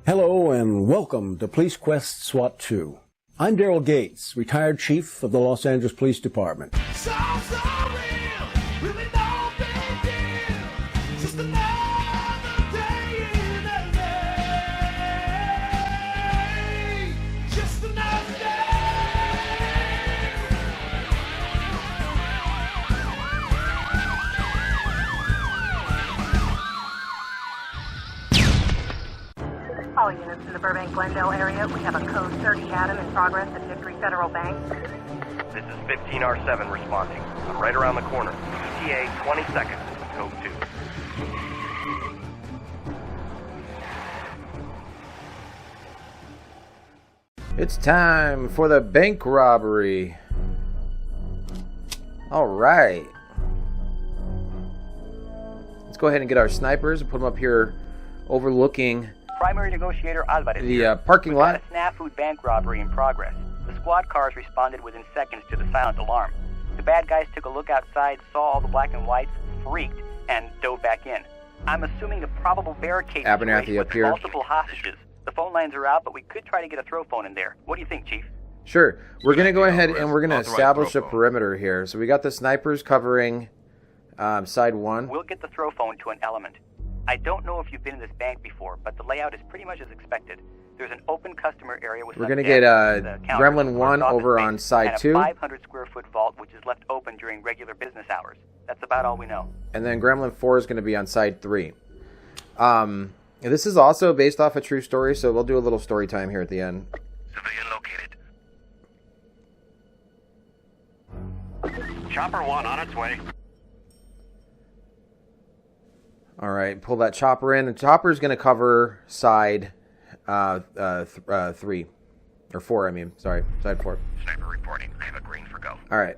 Hello and welcome to Police Quest SWAT 2. I'm Daryl Gates, retired chief of the Los Angeles Police Department. So real, really no big deal. Just another day in LA. Just another day. All units in the Burbank-Glendale area, we have a code 30 Adam in progress at Victory Federal Bank. This is 15R7 responding. I'm right around the corner. ETA 20 seconds. Code 2. It's time for the bank robbery. All right. Let's go ahead and get our snipers and put them up here overlooking Primary negotiator Alvarez. the parking lot. We've got a snafu bank robbery in progress. The squad cars responded within seconds to the silent alarm. The bad guys took a look outside, saw all the black and whites, freaked, and dove back in. I'm assuming the probable barricade Abernathy situation up with here. multiple hostages. The phone lines are out, but we could try to get a throw phone in there. What do you think, Chief? Sure. We're going to go ahead and we're going to establish a perimeter here. So we got the snipers covering side one. We'll get the throw phone to an element. I don't know if you've been in this bank before, but the layout is pretty much as expected. There's an open customer area with We're some going to get the counter, Gremlin 1 office over space, on side and 2. a 500 square foot vault which is left open during regular business hours. That's about all we know. And then Gremlin 4 is going to be on side 3. This is also based off a true story, so we'll do a little story time here at the end. Civilian located. Chopper 1 on its way. All right, pull that chopper in. The chopper is going to cover side 3 or 4. I mean, sorry, side 4. Sniper reporting. I have a green for go. All right.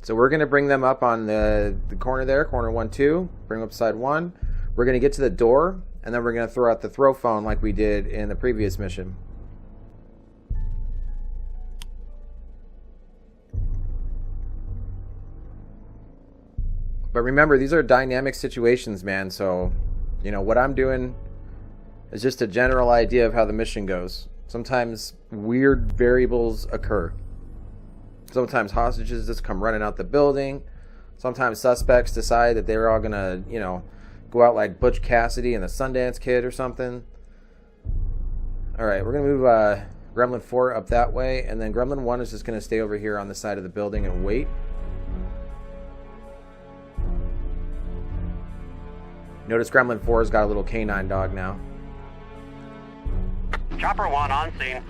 So we're going to bring them up on the corner there, corner 1, 2. Bring them up side 1. We're going to get to the door, and then we're going to throw out the throw phone like we did in the previous mission. But remember, these are dynamic situations, man. So, you know, what I'm doing is just a general idea of how the mission goes. Sometimes weird variables occur. Sometimes hostages just come running out the building. Sometimes suspects decide that they're all going to, you know, go out like Butch Cassidy and the Sundance Kid or something. All right, we're going to move Gremlin 4 up that way. And then Gremlin 1 is just going to stay over here on the side of the building and wait. Notice Gremlin 4's got a little canine dog now. Chopper 1 on scene.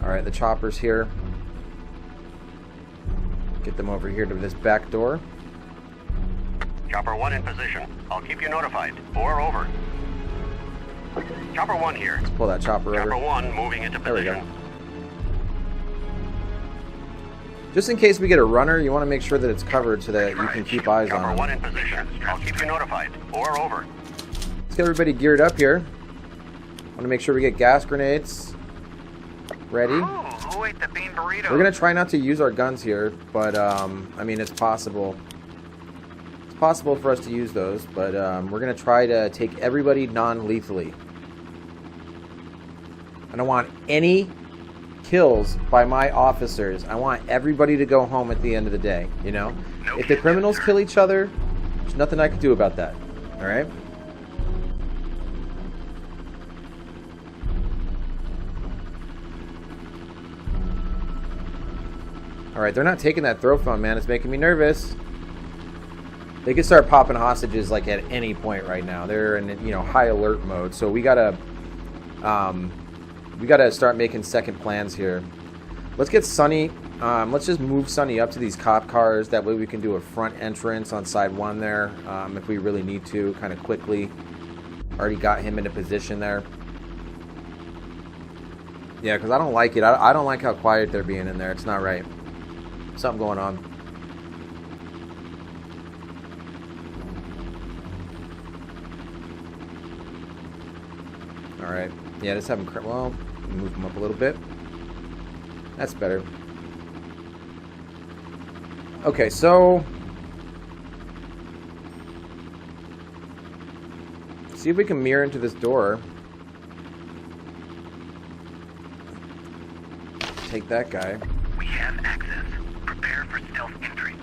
Alright, the chopper's here. Get them over here to this back door. Chopper 1 in position. I'll keep you notified. 4 over. Chopper 1 here. Let's pull that chopper Chopper over. 1 moving into There we position. go. Just in case we get a runner, you want to make sure that it's covered so that you can keep eyes Chopper on 1 them. in position. I'll keep you notified. 4 over. Let's get everybody geared up here. Want to make sure we get gas grenades ready. Ooh, who ate the bean burrito? We're going to try not to use our guns here, but, I mean, it's possible. It's possible for us to use those, but we're going to try to take everybody non-lethally. I don't want any kills by my officers. I want everybody to go home at the end of the day, you know? If the criminals kill each other, there's nothing I can do about that, all right? All right, they're not taking that throw phone, man. It's making me nervous. They could start popping hostages like at any point right now. They're in, you know, high alert mode. So we gotta start making second plans here. Let's get Sonny. Let's just move Sonny up to these cop cars. That way we can do a front entrance on side 1 there, if we really need to, kind of quickly. Already got him into position there. Yeah, because I don't like it. I don't like how quiet they're being in there. It's not right. Something going on. All right. Yeah, just have him. Well, move him up a little bit. That's better. Okay, so See if we can mirror into this door. Take that guy. We have access. Prepare for stealth entry.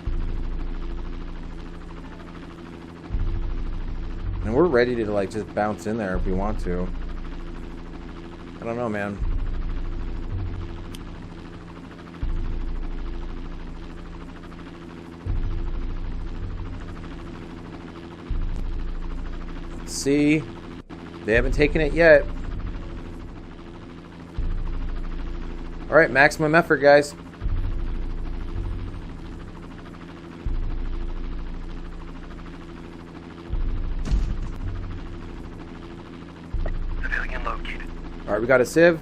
And we're ready to like just bounce in there if we want to. I don't know, man. Let's see. They haven't taken it yet. All right, maximum effort, guys. Civilian located. All right, we got a sieve.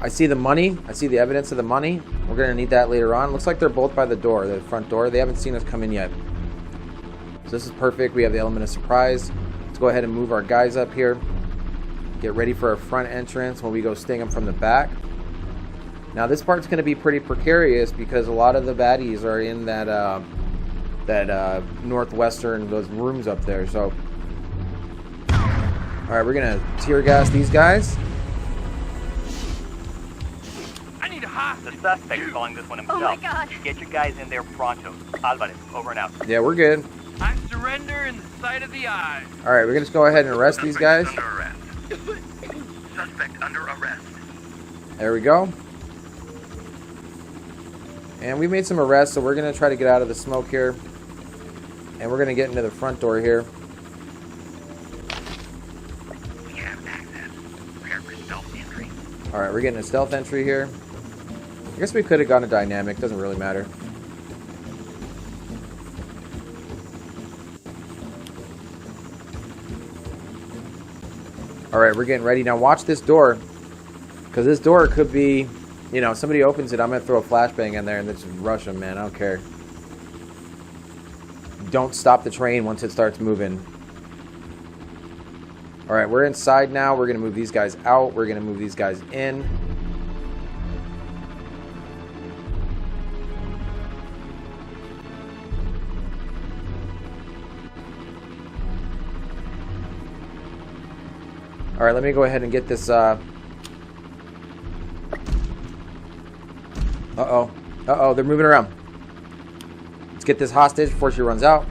I see the money. I see the evidence of the money. We're going to need that later on. Looks like they're both by the door, the front door. They haven't seen us come in yet. So this is perfect. We have the element of surprise. Let's go ahead and move our guys up here. Get ready for our front entrance when we go sting them from the back. Now this part's going to be pretty precarious because a lot of the baddies are in that northwestern, those rooms up there. So, all right, we're going to tear gas these guys. I need a hostage. The suspect's calling this one himself. Oh my God. Get your guys in there pronto. Alvarez, over and out. Yeah, we're good. I surrender in the sight of the eye. All right, we're going to just go ahead and arrest these guys. Under arrest. Suspect under arrest. There we go. And we made some arrests, so we're going to try to get out of the smoke here. And we're going to get into the front door here. We have access. Prepare for stealth entry. All right, we're getting a stealth entry here. I guess we could have gone a dynamic. Doesn't really matter. All right, we're getting ready. Now watch this door. Because this door could be, you know, somebody opens it, I'm going to throw a flashbang in there and then just rush them, man. I don't care. Don't stop the train once it starts moving. All right, we're inside now. We're going to move these guys out. We're going to move these guys in. All right, let me go ahead and get this. Uh-oh, they're moving around. Let's get this hostage before she runs out.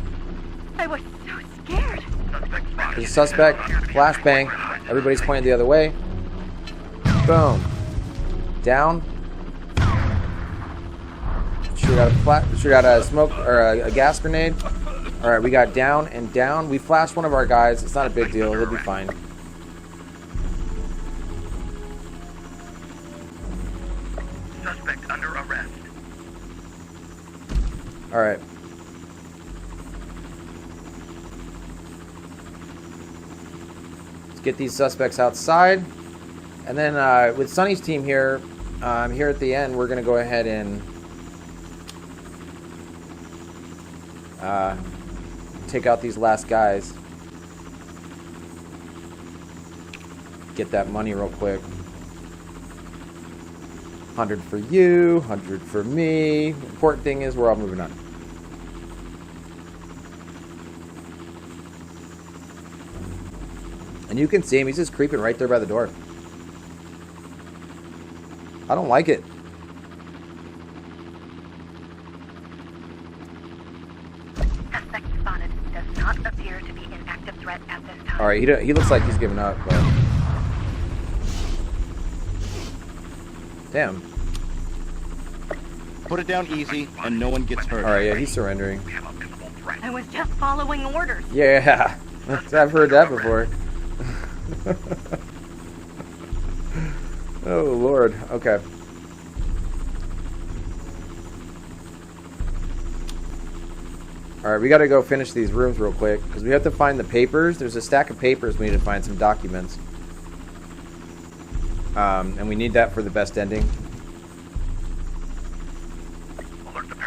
I was so scared. Suspect spotted. There's a suspect. Flashbang. Everybody's pointing the other way. Boom. Down. Shoot out a smoke or a gas grenade. All right, we got down and down. We flashed one of our guys. It's not a big deal. He'll be fine. Suspect under arrest. All right. Let's get these suspects outside. And then with Sonny's team here, here at the end, we're going to go ahead and take out these last guys. Get that money real quick. 100 for you, 100 for me. Important thing is we're all moving on. And you can see him, he's just creeping right there by the door. I don't like it. Suspect spotted. Does not appear to be an active threat at this time. Alright, he looks like he's giving up, but... Damn. Put it down easy, and no one gets hurt. Alright, yeah, he's surrendering. We have a visible threat. I was just following orders. Yeah, I've heard that before. Oh, Lord. Okay. Alright, we gotta go finish these rooms real quick, because we have to find the papers. There's a stack of papers we need to find, some documents. And we need that for the best ending.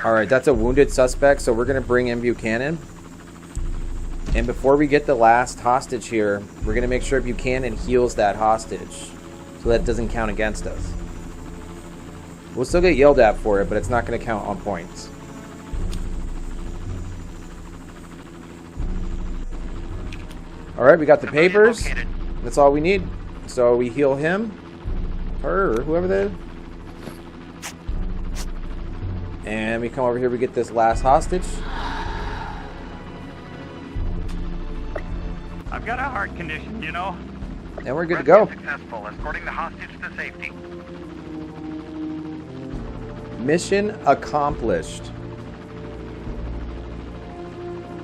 Alright, that's a wounded suspect, so we're going to bring in Buchanan. And before we get the last hostage here, we're going to make sure Buchanan heals that hostage, so that it doesn't count against us. We'll still get yelled at for it, but it's not going to count on points. Alright, we got the papers. That's all we need. So we heal him. Her, or whoever that is. And we come over here, we get this last hostage. I've got a heart condition, you know. And we're good to go. Successful, escorting the hostage to safety. Mission accomplished.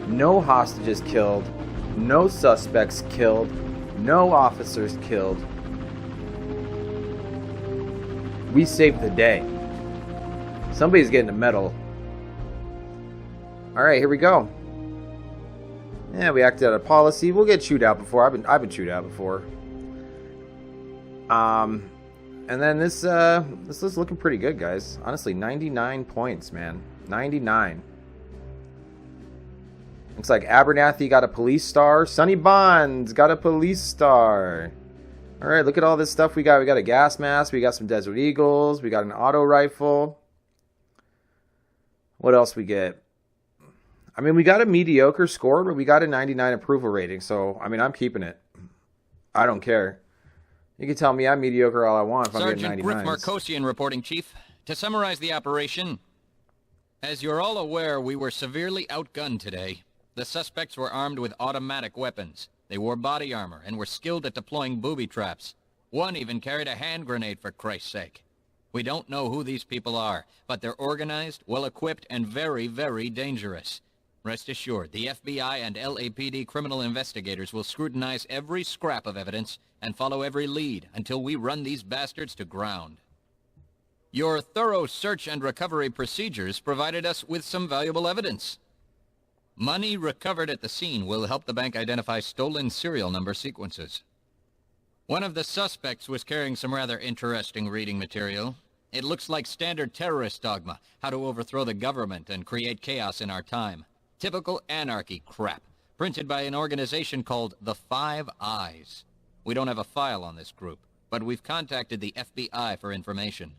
No hostages killed. No suspects killed. No officers killed. We saved the day. Somebody's getting a medal. Alright, here we go. Yeah, we acted out of policy. We'll get chewed out before. I've been chewed out before. And then this is looking pretty good, guys. Honestly, 99 points, man. 99. Looks like Abernathy got a police star. Sonny Bonds got a police star. Alright, look at all this stuff we got. We got a gas mask. We got some Desert Eagles. We got an auto rifle. What else we get? I mean, we got a mediocre score, but we got a 99 approval rating. So, I mean, I'm keeping it. I don't care. You can tell me I'm mediocre all I want if I'm getting 99s. Sergeant Griff Markosian reporting, Chief. To summarize the operation, as you're all aware, we were severely outgunned today. The suspects were armed with automatic weapons. They wore body armor and were skilled at deploying booby traps. One even carried a hand grenade, for Christ's sake. We don't know who these people are, but they're organized, well-equipped, and very, very dangerous. Rest assured, the FBI and LAPD criminal investigators will scrutinize every scrap of evidence and follow every lead until we run these bastards to ground. Your thorough search and recovery procedures provided us with some valuable evidence. Money recovered at the scene will help the bank identify stolen serial number sequences. One of the suspects was carrying some rather interesting reading material. It looks like standard terrorist dogma, how to overthrow the government and create chaos in our time. Typical anarchy crap, printed by an organization called the Five Eyes. We don't have a file on this group, but we've contacted the FBI for information.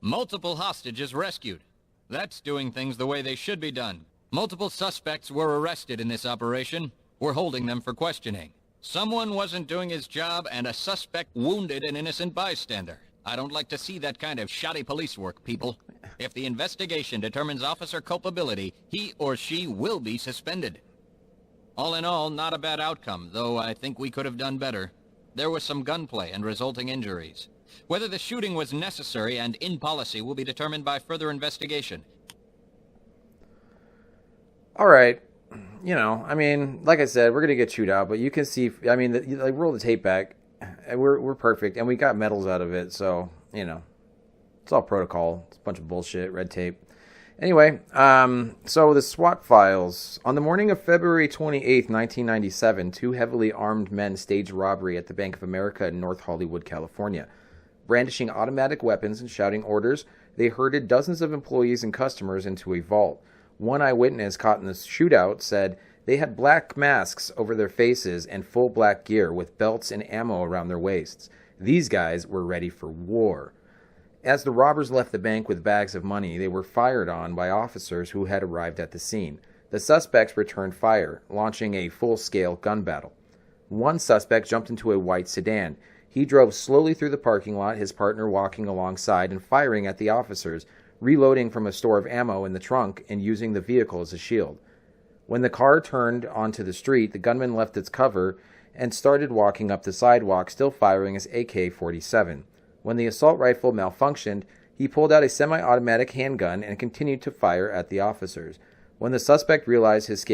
Multiple hostages rescued. That's doing things the way they should be done. Multiple suspects were arrested in this operation. We're holding them for questioning. Someone wasn't doing his job and a suspect wounded an innocent bystander. I don't like to see that kind of shoddy police work, people. If the investigation determines officer culpability, he or she will be suspended. All in all, not a bad outcome, though I think we could have done better. There was some gunplay and resulting injuries. Whether the shooting was necessary and in policy will be determined by further investigation. Alright. You know, I mean, like I said, we're going to get chewed out, but you can see, I mean, like, roll the tape back. We're perfect, and we got medals out of it, so, you know, it's all protocol. It's a bunch of bullshit, red tape. Anyway, so the SWAT files. On the morning of February 28th, 1997, two heavily armed men staged robbery at the Bank of America in North Hollywood, California. Brandishing automatic weapons and shouting orders, they herded dozens of employees and customers into a vault. One eyewitness caught in the shootout said they had black masks over their faces and full black gear with belts and ammo around their waists. These guys were ready for war. As the robbers left the bank with bags of money, they were fired on by officers who had arrived at the scene. The suspects returned fire, launching a full-scale gun battle. One suspect jumped into a white sedan. He drove slowly through the parking lot, his partner walking alongside and firing at the officers, reloading from a store of ammo in the trunk and using the vehicle as a shield. When the car turned onto the street, the gunman left its cover and started walking up the sidewalk, still firing his AK-47. When the assault rifle malfunctioned, he pulled out a semi-automatic handgun and continued to fire at the officers. When the suspect realized his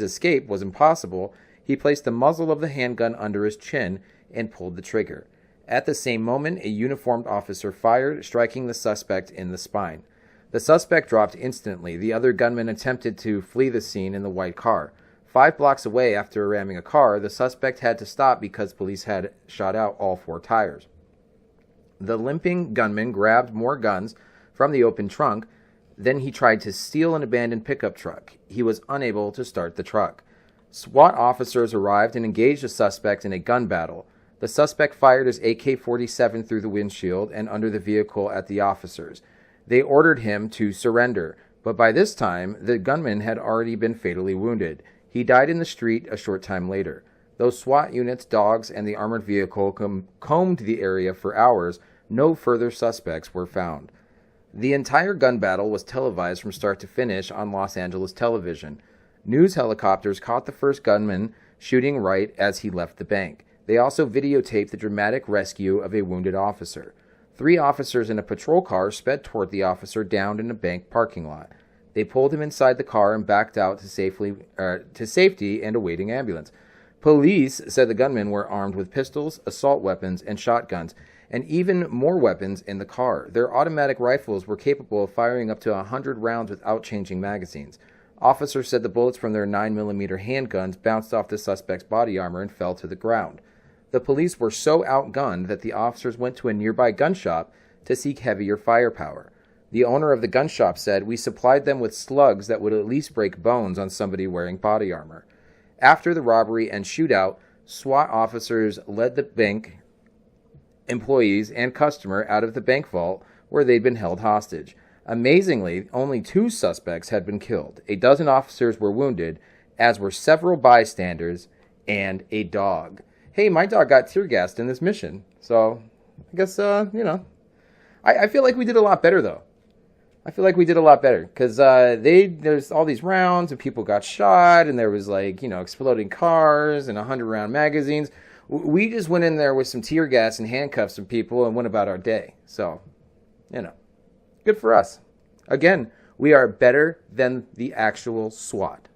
escape was impossible, he placed the muzzle of the handgun under his chin and pulled the trigger. At the same moment, a uniformed officer fired, striking the suspect in the spine. The suspect dropped instantly. The other gunman attempted to flee the scene in the white car. 5 blocks away, after ramming a car, the suspect had to stop because police had shot out all 4 tires. The limping gunman grabbed more guns from the open trunk. Then he tried to steal an abandoned pickup truck. He was unable to start the truck. SWAT officers arrived and engaged the suspect in a gun battle. The suspect fired his AK-47 through the windshield and under the vehicle at the officers. They ordered him to surrender, but by this time, the gunman had already been fatally wounded. He died in the street a short time later. Though SWAT units, dogs, and the armored vehicle combed the area for hours, no further suspects were found. The entire gun battle was televised from start to finish on Los Angeles television. News helicopters caught the first gunman shooting right as he left the bank. They also videotaped the dramatic rescue of a wounded officer. 3 officers in a patrol car sped toward the officer downed in a bank parking lot. They pulled him inside the car and backed out to safety and awaiting ambulance. Police said the gunmen were armed with pistols, assault weapons, and shotguns, and even more weapons in the car. Their automatic rifles were capable of firing up to 100 rounds without changing magazines. Officers said the bullets from their 9mm handguns bounced off the suspect's body armor and fell to the ground. The police were so outgunned that the officers went to a nearby gun shop to seek heavier firepower. The owner of the gun shop said, "We supplied them with slugs that would at least break bones on somebody wearing body armor." After the robbery and shootout, SWAT officers led the bank employees and customer out of the bank vault where they'd been held hostage. Amazingly, only 2 suspects had been killed. A dozen officers were wounded, as were several bystanders and a dog. Hey, my dog got tear gassed in this mission. So, I guess, I feel like we did a lot better, though. I feel like we did a lot better. Because there's all these rounds, and people got shot, and there was, exploding cars and 100-round magazines. We just went in there with some tear gas and handcuffed some people and went about our day. So, good for us. Again, we are better than the actual SWAT.